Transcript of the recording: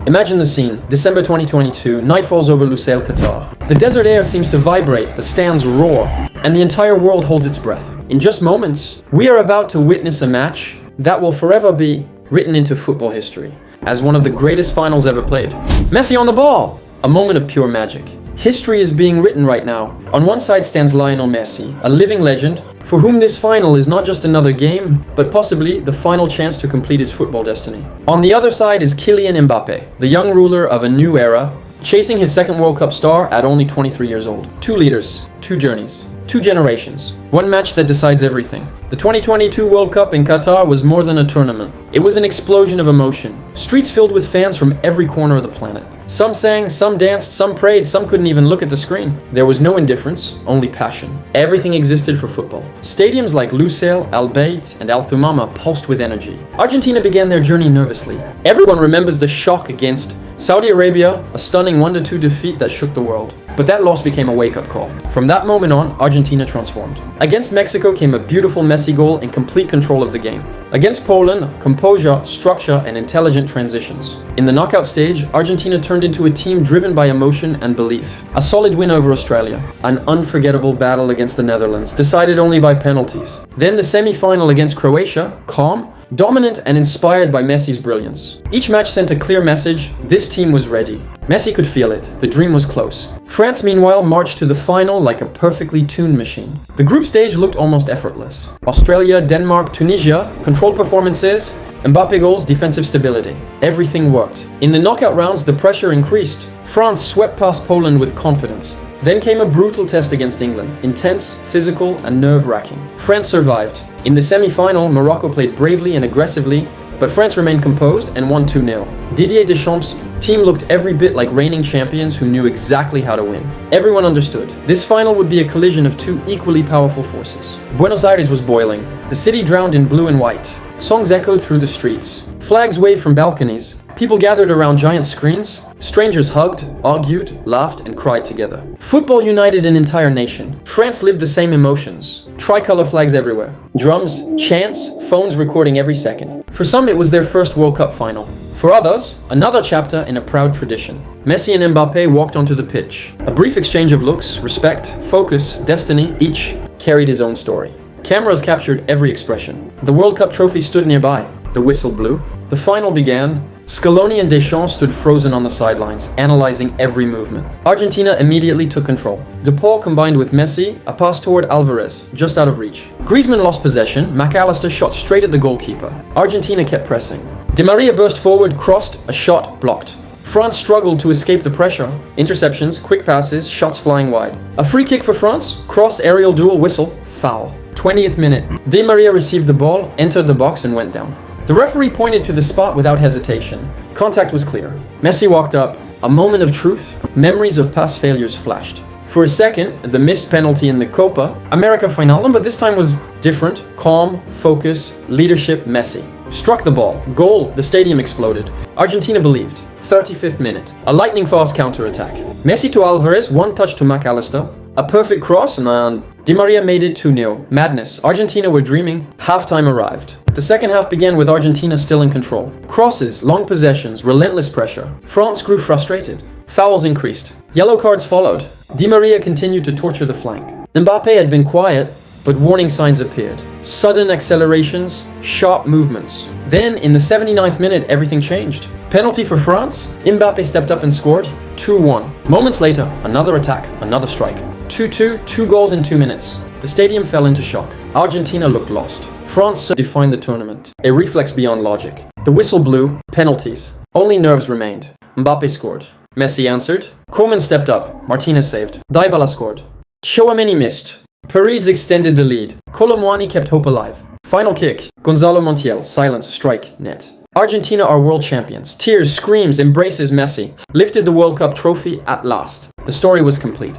Imagine the scene, December 2022, night falls over Lusail, Qatar. The desert air seems to vibrate, the stands roar, and the entire world holds its breath. In just moments, we are about to witness a match that will forever be written into football history as one of the greatest finals ever played. Messi on the ball! A moment of pure magic. History is being written right now. On one side stands Lionel Messi, a living legend, for whom this final is not just another game, but possibly the final chance to complete his football destiny. On the other side is Kylian Mbappé, the young ruler of a new era, chasing his second World Cup star at only 23 years old. Two leaders, two journeys, two generations, one match that decides everything. The 2022 World Cup in Qatar was more than a tournament. It was an explosion of emotion. Streets filled with fans from every corner of the planet. Some sang, some danced, some prayed, some couldn't even look at the screen. There was no indifference, only passion. Everything existed for football. Stadiums like Lusail, Al Bayt, and Al Thumama pulsed with energy. Argentina began their journey nervously. Everyone remembers the shock against Saudi Arabia, a stunning 1-2 defeat that shook the world. But that loss became a wake-up call. From that moment on, Argentina transformed. Against Mexico came a beautiful Messi goal and complete control of the game. Against Poland, composure, structure, and intelligent transitions. In the knockout stage, Argentina turned into a team driven by emotion and belief. A solid win over Australia. An unforgettable battle against the Netherlands, decided only by penalties. Then the semi-final against Croatia, calm, dominant and inspired by Messi's brilliance. Each match sent a clear message: this team was ready. Messi could feel it, the dream was close. France meanwhile marched to the final like a perfectly tuned machine. The group stage looked almost effortless. Australia, Denmark, Tunisia, controlled performances, Mbappe goals, defensive stability. Everything worked. In the knockout rounds, the pressure increased. France swept past Poland with confidence. Then came a brutal test against England, intense, physical, and nerve-wracking. France survived. In the semi-final, Morocco played bravely and aggressively, but France remained composed and won 2-0. Didier Deschamps' team looked every bit like reigning champions who knew exactly how to win. Everyone understood. This final would be a collision of two equally powerful forces. Buenos Aires was boiling. The city drowned in blue and white. Songs echoed through the streets. Flags waved from balconies. People gathered around giant screens. Strangers hugged, argued, laughed, and cried together. Football united an entire nation. France lived the same emotions. Tricolor flags everywhere. Drums, chants, phones recording every second. For some, it was their first World Cup final. For others, another chapter in a proud tradition. Messi and Mbappé walked onto the pitch. A brief exchange of looks, respect, focus, destiny, each carried his own story. Cameras captured every expression. The World Cup trophy stood nearby. The whistle blew. The final began. Scaloni and Deschamps stood frozen on the sidelines, analyzing every movement. Argentina immediately took control. De Paul combined with Messi, a pass toward Alvarez, just out of reach. Griezmann lost possession, McAllister shot straight at the goalkeeper. Argentina kept pressing. Di Maria burst forward, crossed, a shot blocked. France struggled to escape the pressure. Interceptions, quick passes, shots flying wide. A free kick for France, cross, aerial duel, whistle, foul. 20th minute. Di Maria received the ball, entered the box and went down. The referee pointed to the spot without hesitation. Contact was clear. Messi walked up. A moment of truth. Memories of past failures flashed. For a second, the missed penalty in the Copa America final, but this time was different. Calm, focus, leadership, Messi. Struck the ball. Goal. The stadium exploded. Argentina believed. 35th minute. A lightning-fast counter-attack. Messi to Alvarez, one touch to McAllister. A perfect cross, and Di Maria made it 2-0. Madness. Argentina were dreaming. Halftime arrived. The second half began with Argentina still in control. Crosses, long possessions, relentless pressure. France grew frustrated. Fouls increased. Yellow cards followed. Di Maria continued to torture the flank. Mbappé had been quiet, but warning signs appeared. Sudden accelerations, sharp movements. Then, in the 79th minute, everything changed. Penalty for France. Mbappé stepped up and scored. 2-1. Moments later, another attack, another strike. 2-2, 2 goals in 2 minutes. The stadium fell into shock. Argentina looked lost. France defined the tournament. A reflex beyond logic. The whistle blew. Penalties. Only nerves remained. Mbappé scored. Messi answered. Koeman stepped up. Martinez saved. Dybala scored. Tchouaméni missed. Paredes extended the lead. Kolo Muani kept hope alive. Final kick. Gonzalo Montiel. Silence. Strike. Net. Argentina are world champions. Tears, screams, embraces Messi. Lifted the World Cup trophy at last. The story was complete.